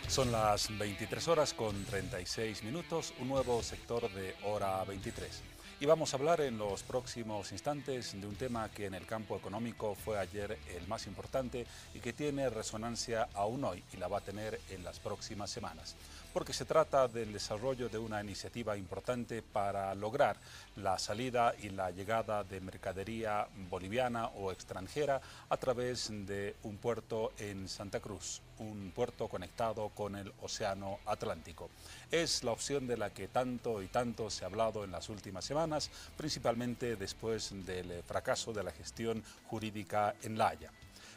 Son las 23 horas con 36 minutos, un nuevo sector de hora 23. Y vamos a hablar en los próximos instantes de un tema que en el campo económico fue ayer el más importante y que tiene resonancia aún hoy y la va a tener en las próximas semanas. Porque se trata del desarrollo de una iniciativa importante para lograr la salida y la llegada de mercadería boliviana o extranjera a través de un puerto en Santa Cruz, un puerto conectado con el Océano Atlántico. Es la opción de la que tanto y tanto se ha hablado en las últimas semanas, principalmente después del fracaso de la gestión jurídica en La Haya.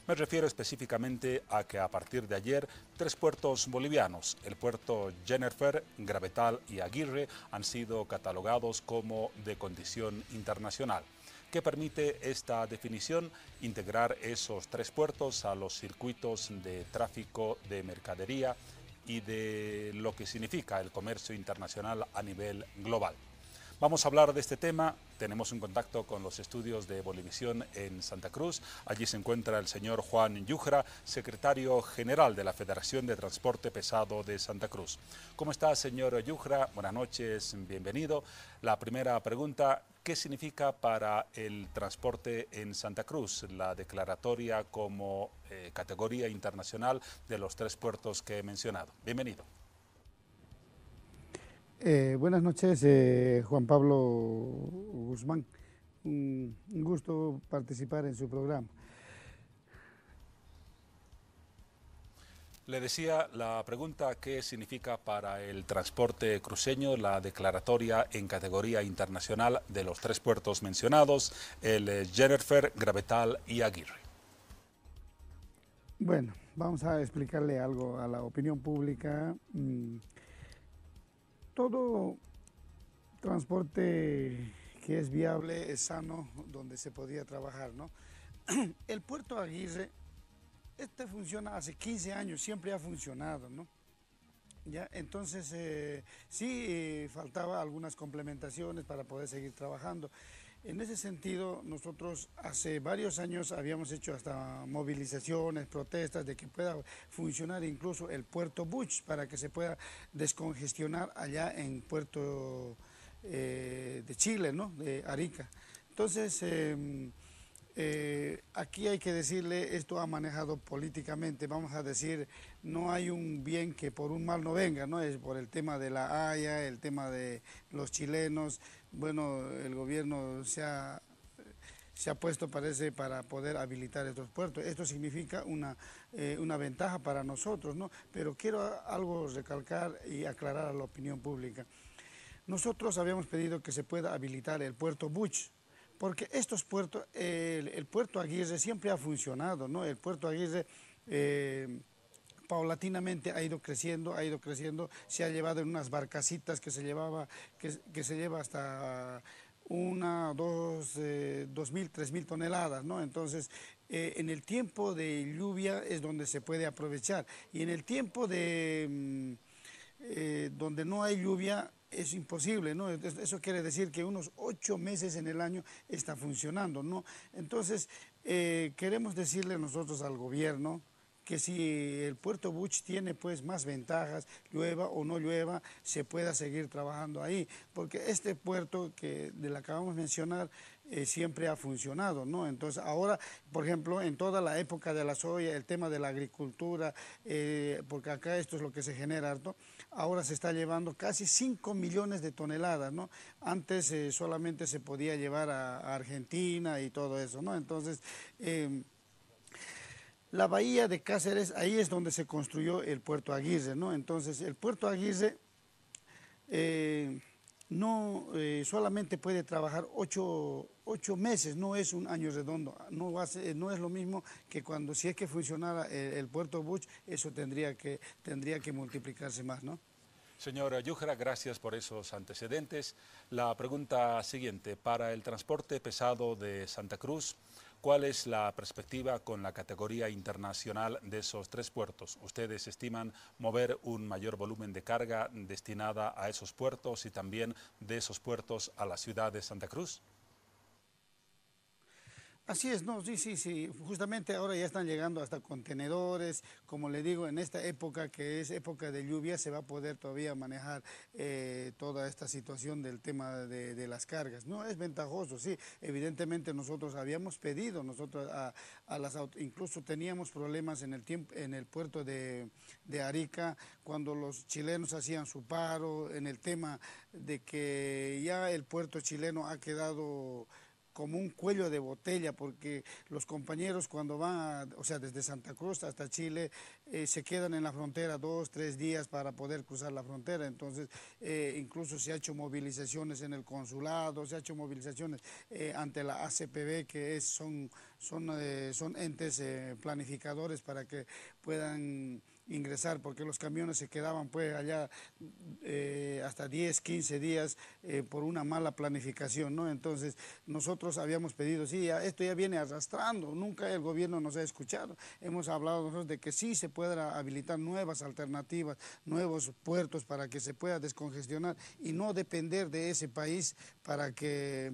Me refiero específicamente a que a partir de ayer, tres puertos bolivianos, el puerto Jennifer, Gravetal y Aguirre, han sido catalogados como de condición internacional. ¿Qué permite esta definición? Integrar esos tres puertos a los circuitos de tráfico de mercadería y de lo que significa el comercio internacional a nivel global. Vamos a hablar de este tema. Tenemos un contacto con los estudios de Bolivisión en Santa Cruz. Allí se encuentra el señor Juan Yujra, secretario general de la Federación de Transporte Pesado de Santa Cruz. ¿Cómo está, señor Yujra? Buenas noches, bienvenido. La primera pregunta, ¿qué significa para el transporte en Santa Cruz la declaratoria como categoría internacional de los tres puertos que he mencionado? Bienvenido. Buenas noches, Juan Pablo Guzmán. Un gusto participar en su programa. Le decía la pregunta, ¿qué significa para el transporte cruceño la declaratoria en categoría internacional de los tres puertos mencionados, el Jennifer, Gravetal y Aguirre? Bueno, vamos a explicarle algo a la opinión pública. Todo transporte que es viable, es sano, donde se podía trabajar, ¿no? El puerto Aguirre, este funciona hace 15 años, siempre ha funcionado, ¿no? Ya, entonces sí faltaba algunas complementaciones para poder seguir trabajando. En ese sentido, nosotros hace varios años habíamos hecho hasta movilizaciones, protestas de que pueda funcionar incluso el puerto Buch para que se pueda descongestionar allá en Puerto de Chile, ¿no? De Arica. Entonces, aquí hay que decirle, esto ha manejado políticamente, vamos a decir, no hay un bien que por un mal no venga, ¿no? Es por el tema de la Haya, el tema de los chilenos, bueno, el gobierno se ha puesto, parece, para poder habilitar estos puertos. Esto significa una ventaja para nosotros, ¿no? Pero quiero algo recalcar y aclarar a la opinión pública. Nosotros habíamos pedido que se pueda habilitar el puerto Buch, porque estos puertos, el puerto Aguirre siempre ha funcionado, ¿no? El puerto Aguirre paulatinamente ha ido creciendo, se ha llevado en unas barcacitas que se llevaba, que se lleva hasta una, dos, 2.000, 3.000 toneladas, ¿no? Entonces, en el tiempo de lluvia es donde se puede aprovechar y en el tiempo de donde no hay lluvia es imposible, ¿no? Eso quiere decir que unos 8 meses en el año está funcionando, ¿no? Entonces, queremos decirle nosotros al gobierno que si el puerto Buch tiene pues más ventajas, llueva o no llueva, se pueda seguir trabajando ahí, porque este puerto que de la que acabamos de mencionar siempre ha funcionado, ¿no? Entonces ahora, por ejemplo, en toda la época de la soya, el tema de la agricultura, porque acá esto es lo que se genera harto, ahora se está llevando casi 5 millones de toneladas, ¿no? Antes solamente se podía llevar a Argentina y todo eso, ¿no? Entonces, la bahía de Cáceres, ahí es donde se construyó el puerto Aguirre, ¿no? Entonces, el puerto Aguirre eh, no solamente puede trabajar 8 meses, no es un año redondo, no es lo mismo que cuando si es que funcionara el puerto Buch, eso tendría que multiplicarse más, ¿no? Señora Yujra, gracias por esos antecedentes. La pregunta siguiente, para el transporte pesado de Santa Cruz, ¿cuál es la perspectiva con la categoría internacional de esos tres puertos? ¿Ustedes estiman mover un mayor volumen de carga destinada a esos puertos y también de esos puertos a la ciudad de Santa Cruz? Así es, no, sí, sí, sí. Justamente ahora ya están llegando hasta contenedores. Como le digo, en esta época que es época de lluvia se va a poder todavía manejar toda esta situación del tema de las cargas. No, es ventajoso, sí. Evidentemente nosotros habíamos pedido, nosotros incluso teníamos problemas en el tiempo, en el puerto de Arica, cuando los chilenos hacían su paro, en el tema de que ya el puerto chileno ha quedado como un cuello de botella, porque los compañeros cuando van, o sea, desde Santa Cruz hasta Chile, se quedan en la frontera 2, 3 días para poder cruzar la frontera. Entonces, incluso se ha hecho movilizaciones en el consulado, se ha hecho movilizaciones ante la ACPB, que son entes planificadores para que puedan ingresar, porque los camiones se quedaban pues allá hasta 10, 15 días por una mala planificación, ¿no? Entonces nosotros habíamos pedido, sí, esto ya viene arrastrando, nunca el gobierno nos ha escuchado. Hemos hablado nosotros de que sí se pueda habilitar nuevas alternativas, nuevos puertos para que se pueda descongestionar y no depender de ese país para que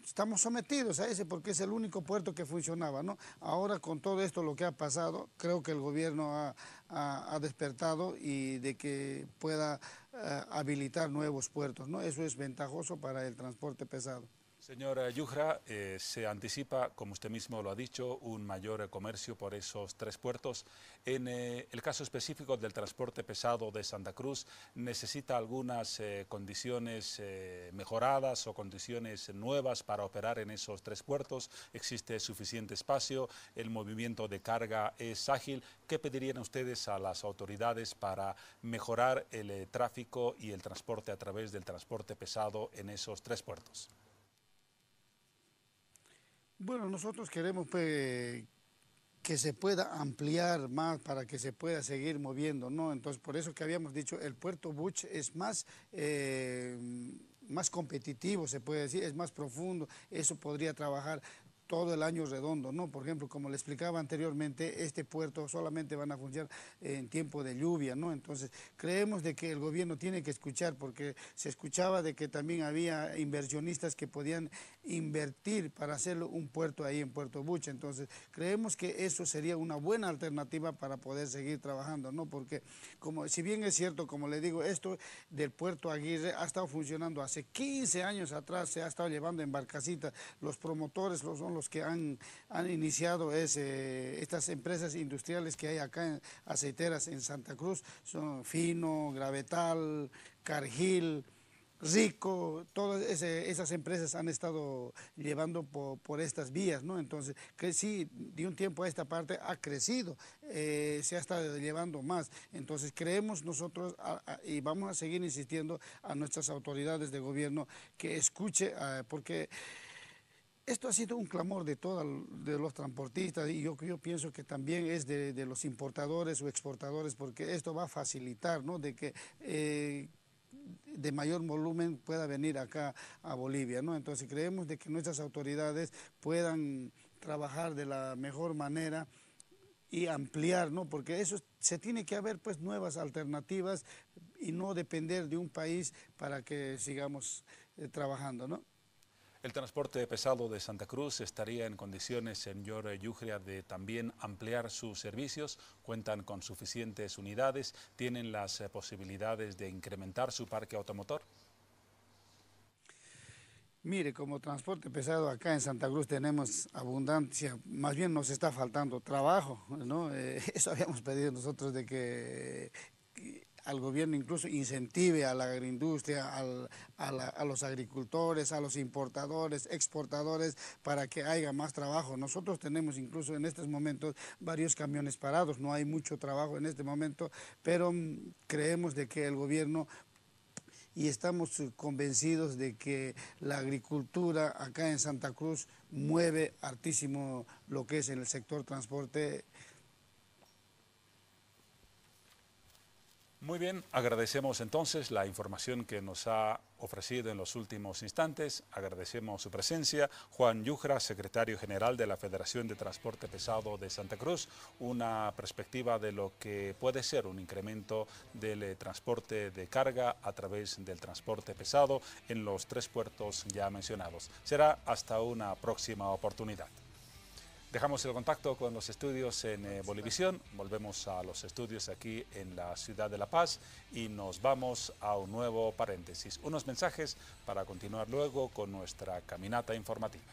estamos sometidos a ese porque es el único puerto que funcionaba, ¿no? Ahora con todo esto lo que ha pasado, creo que el gobierno ha despertado y de que pueda habilitar nuevos puertos, ¿no? Eso es ventajoso para el transporte pesado. Señora Yujra, se anticipa, como usted mismo lo ha dicho, un mayor comercio por esos tres puertos. En el caso específico del transporte pesado de Santa Cruz, ¿necesita algunas condiciones mejoradas o condiciones nuevas para operar en esos tres puertos? ¿Existe suficiente espacio? ¿El movimiento de carga es ágil? ¿Qué pedirían ustedes a las autoridades para mejorar el tráfico y el transporte a través del transporte pesado en esos tres puertos? Bueno, nosotros queremos pues, que se pueda ampliar más para que se pueda seguir moviendo, ¿no? Entonces, por eso que habíamos dicho, el puerto Buch es más competitivo, se puede decir, es más profundo, eso podría trabajar todo el año redondo, ¿no? Por ejemplo, como le explicaba anteriormente, este puerto solamente van a funcionar en tiempo de lluvia, ¿no? Entonces, creemos de que el gobierno tiene que escuchar, porque se escuchaba de que también había inversionistas que podían invertir para hacerlo un puerto ahí en Puerto Buche. Entonces, creemos que eso sería una buena alternativa para poder seguir trabajando, ¿no? Porque, como, si bien es cierto, como le digo, esto del puerto Aguirre ha estado funcionando hace 15 años atrás, se ha estado llevando en barcacitas, los promotores son los que han iniciado estas empresas industriales que hay acá en aceiteras en Santa Cruz, son Fino, Gravetal, Cargill, Rico, todas esas empresas han estado llevando por estas vías, ¿no? Entonces, que sí, de un tiempo a esta parte ha crecido, se ha estado llevando más. Entonces, creemos nosotros y vamos a seguir insistiendo a nuestras autoridades de gobierno que escuche, porque esto ha sido un clamor de todos de los transportistas y yo pienso que también es de los importadores o exportadores, porque esto va a facilitar, ¿no? De que de mayor volumen pueda venir acá a Bolivia, ¿no? Entonces creemos de que nuestras autoridades puedan trabajar de la mejor manera y ampliar, ¿no? Porque eso se tiene que haber pues nuevas alternativas y no depender de un país para que sigamos trabajando, ¿no? El transporte pesado de Santa Cruz estaría en condiciones, señor Yujra, de también ampliar sus servicios. Cuentan con suficientes unidades, tienen las posibilidades de incrementar su parque automotor. Mire, como transporte pesado acá en Santa Cruz tenemos abundancia, más bien nos está faltando trabajo, ¿no? Eso habíamos pedido nosotros de que al gobierno incluso incentive a la agroindustria, a los agricultores, a los importadores, exportadores, para que haya más trabajo. Nosotros tenemos incluso en estos momentos varios camiones parados, no hay mucho trabajo en este momento, pero creemos de que el gobierno y estamos convencidos de que la agricultura acá en Santa Cruz mueve hartísimo lo que es en el sector transporte. Muy bien, agradecemos entonces la información que nos ha ofrecido en los últimos instantes. Agradecemos su presencia. Juan Yujra, secretario general de la Federación de Transporte Pesado de Santa Cruz, una perspectiva de lo que puede ser un incremento del transporte de carga a través del transporte pesado en los 3 puertos ya mencionados. Será hasta una próxima oportunidad. Dejamos el contacto con los estudios en Bolivisión, volvemos a los estudios aquí en la ciudad de La Paz y nos vamos a un nuevo paréntesis. Unos mensajes para continuar luego con nuestra caminata informativa.